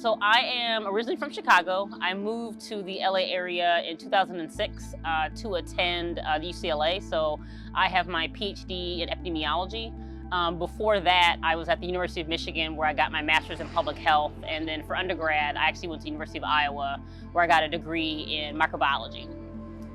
So I am originally from Chicago. I moved to the LA area in 2006 to attend the UCLA. So I have my PhD in epidemiology. Before that, I was at the University of Michigan where I got my master's in public health. And then for undergrad, I actually went to the University of Iowa where I got a degree in microbiology.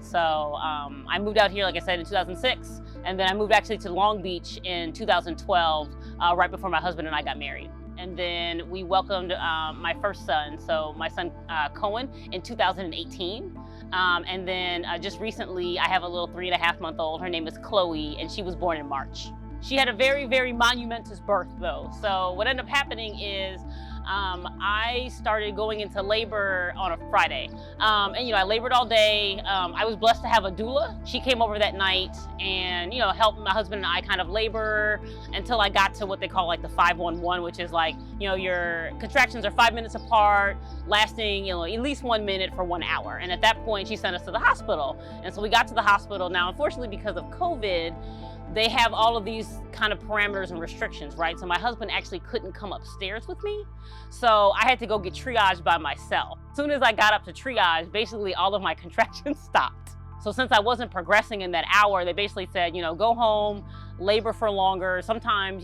So I moved out here, like I said, in 2006. And then I moved actually to Long Beach in 2012, right before my husband and I got married. And then we welcomed my first son, so my son Cohen, in 2018. And then just recently, I have a little 3.5-month-old. Her name is Chloe, and she was born in March. She had a very, very monumentous birth, though. So what ended up happening is I started going into labor on a Friday. And, I labored all day. I was blessed to have a doula. She came over that night and, helped my husband and I kind of labor until I got to what they call like the 511, which is like, your contractions are 5 minutes apart, lasting, at least 1 minute for 1 hour. And at that point, she sent us to the hospital. And so we got to the hospital. Now, unfortunately, because of COVID, they have all of these kind of parameters and restrictions, right? So my husband actually couldn't come upstairs with me. So I had to go get triaged by myself. As soon as I got up to triage, basically all of my contractions stopped. So since I wasn't progressing in that hour, they basically said, go home, labor for longer. Sometimes,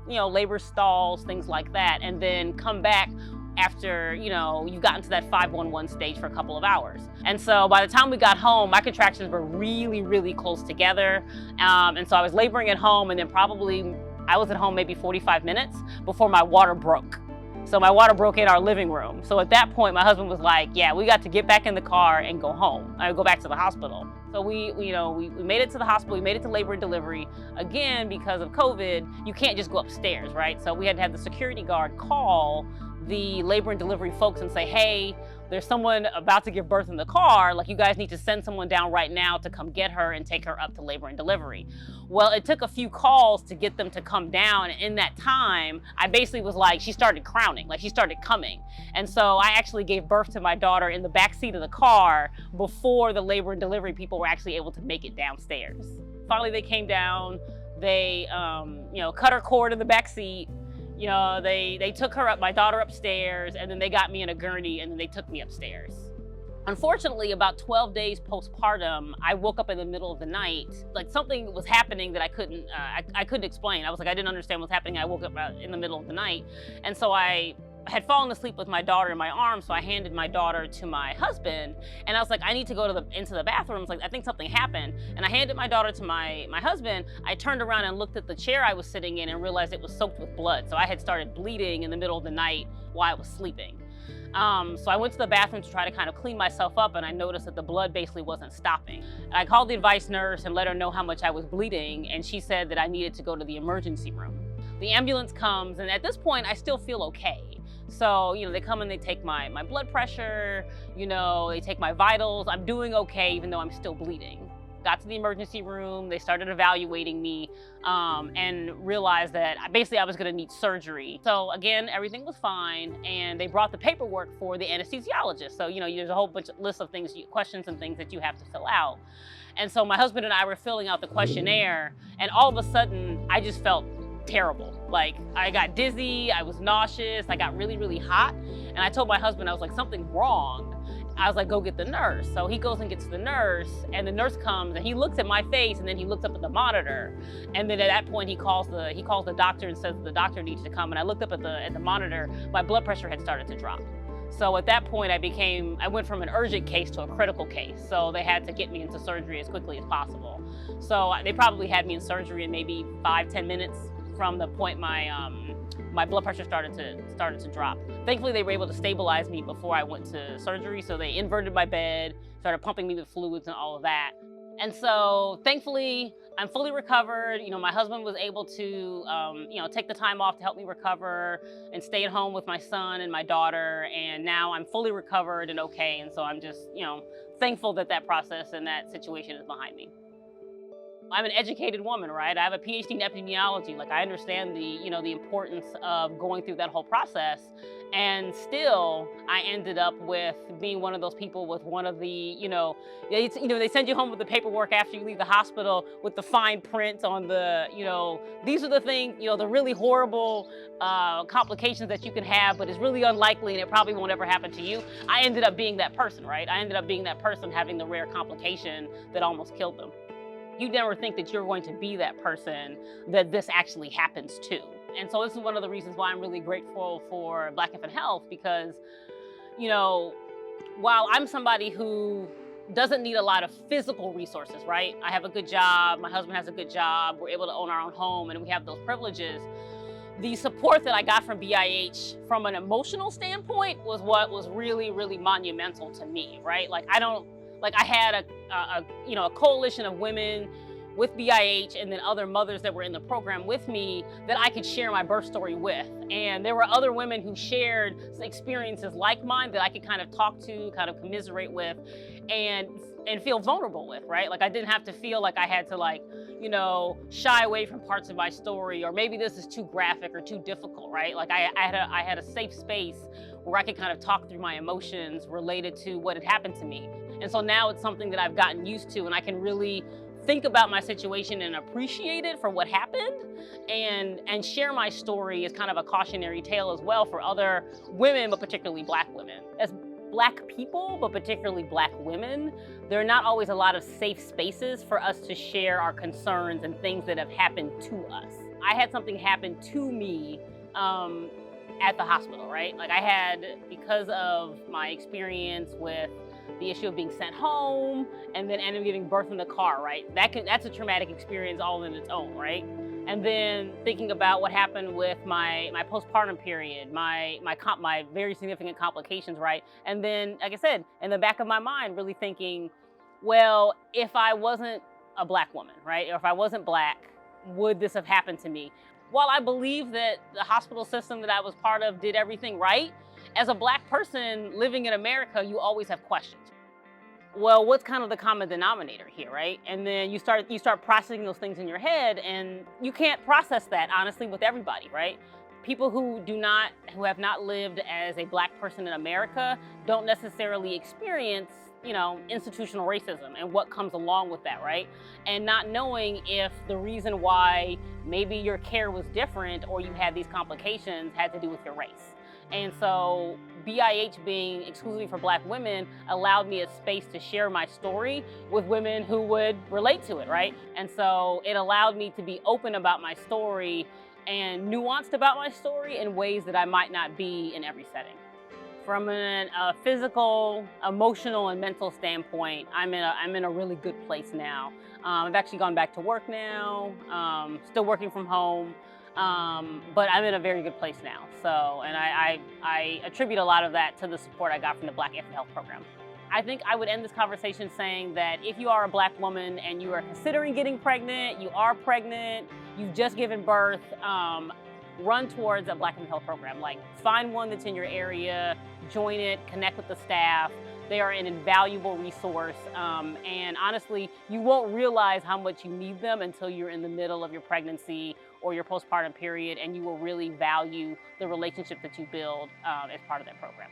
labor stalls, things like that, and then come back after, you've gotten to that 511 stage for a couple of hours. And so by the time we got home, my contractions were really, really close together. And so I was laboring at home, and then probably I was at home maybe 45 minutes before my water broke. So my water broke in our living room. So at that point, my husband was like, yeah, we got to get back in the car and go home. I go back to the hospital. So we made it to the hospital. We made it to labor and delivery. Again, because of COVID, you can't just go upstairs, right? So we had to have the security guard call the labor and delivery folks and say, hey, there's someone about to give birth in the car. Like, you guys need to send someone down right now to come get her and take her up to labor and delivery. Well, it took a few calls to get them to come down. And in that time, I basically was like, she started crowning, like she started coming. And so I actually gave birth to my daughter in the back seat of the car before the labor and delivery people were actually able to make it downstairs. Finally, they came down, they cut her cord in the back seat. They took my daughter upstairs, and then they got me in a gurney, and then they took me upstairs. Unfortunately, about 12 days postpartum, I woke up in the middle of the night. Like, something was happening that I couldn't explain. I was like, I didn't understand what's happening. I woke up in the middle of the night. And so I had fallen asleep with my daughter in my arms, so I handed my daughter to my husband, and I was like, I need to go into the bathroom. It's like, I think something happened. And I handed my daughter to my husband. I turned around and looked at the chair I was sitting in and realized it was soaked with blood. So I had started bleeding in the middle of the night while I was sleeping. So I went to the bathroom to try to kind of clean myself up, and I noticed that the blood basically wasn't stopping. And I called the advice nurse and let her know how much I was bleeding, and she said that I needed to go to the emergency room. The ambulance comes, and at this point, I still feel okay. So, they come and they take my blood pressure, they take my vitals. I'm doing okay, even though I'm still bleeding. Got to the emergency room, they started evaluating me, and realized that basically I was gonna need surgery. So again, everything was fine, and they brought the paperwork for the anesthesiologist. So, there's a whole bunch of list of things, questions and things that you have to fill out. And so my husband and I were filling out the questionnaire, and all of a sudden, I just felt terrible. Like, I got dizzy, I was nauseous, I got really, really hot. And I told my husband, I was like, something's wrong. I was like, go get the nurse. So he goes and gets the nurse, and the nurse comes and he looks at my face, and then he looks up at the monitor. And then at that point, he calls the doctor and says the doctor needs to come. And I looked up at the monitor, my blood pressure had started to drop. So at that point, I went from an urgent case to a critical case. So they had to get me into surgery as quickly as possible. So they probably had me in surgery in maybe 5-10 minutes from the point my blood pressure started to drop. Thankfully, they were able to stabilize me before I went to surgery. So they inverted my bed, started pumping me with fluids and all of that. And so thankfully, I'm fully recovered. My husband was able to, take the time off to help me recover and stay at home with my son and my daughter. And now I'm fully recovered and okay. And so I'm just, thankful that process and that situation is behind me. I'm an educated woman, right? I have a PhD in epidemiology. Like, I understand the importance of going through that whole process. And still, I ended up with being one of those people with one of they send you home with the paperwork after you leave the hospital with the fine print on these are the things, the really horrible complications that you can have, but it's really unlikely and it probably won't ever happen to you. I ended up being that person, right? I ended up being that person having the rare complication that almost killed them. You never think that you're going to be that person that this actually happens to. And so this is one of the reasons why I'm really grateful for Black Infant Health, because, while I'm somebody who doesn't need a lot of physical resources, right? I have a good job, my husband has a good job, we're able to own our own home, and we have those privileges. The support that I got from BIH from an emotional standpoint was what was really, really monumental to me, right? I had a coalition of women with BIH and then other mothers that were in the program with me that I could share my birth story with. And there were other women who shared experiences like mine that I could kind of talk to, kind of commiserate with, and feel vulnerable with, right? Like, I didn't have to feel like I had to shy away from parts of my story, or maybe this is too graphic or too difficult, right? Like, I had a safe space where I could kind of talk through my emotions related to what had happened to me. And so now it's something that I've gotten used to, and I can really think about my situation and appreciate it for what happened, and share my story as kind of a cautionary tale as well for other women, but particularly Black women. As Black people, but particularly Black women, there are not always a lot of safe spaces for us to share our concerns and things that have happened to us. I had something happen to me at the hospital, right? Like, I had, because of my experience with the issue of being sent home and then ended up giving birth in the car, right? That's a traumatic experience all in its own, right? And then thinking about what happened with my postpartum period, my very significant complications, right? And then, like I said, in the back of my mind, really thinking, well, if I wasn't a Black woman, right? Or if I wasn't Black, would this have happened to me? While I believe that the hospital system that I was part of did everything right, as a Black person living in America, you always have questions. Well, what's kind of the common denominator here, right? And then you start processing those things in your head, and you can't process that honestly with everybody, right? People who have not lived as a Black person in America don't necessarily experience, institutional racism and what comes along with that, right? And not knowing if the reason why maybe your care was different or you had these complications had to do with your race. And so BIH being exclusively for Black women allowed me a space to share my story with women who would relate to it, right? And so it allowed me to be open about my story and nuanced about my story in ways that I might not be in every setting. From a physical, emotional, and mental standpoint, I'm in a really good place now. I've actually gone back to work now, still working from home. But I'm in a very good place now. So, and I attribute a lot of that to the support I got from the Black Infant Health Program. I think I would end this conversation saying that if you are a Black woman and you are considering getting pregnant, you are pregnant, you've just given birth, run towards a Black Infant Health Program. Like, find one that's in your area, join it, connect with the staff. They are an invaluable resource, and honestly, you won't realize how much you need them until you're in the middle of your pregnancy or your postpartum period, and you will really value the relationship that you build as part of that program.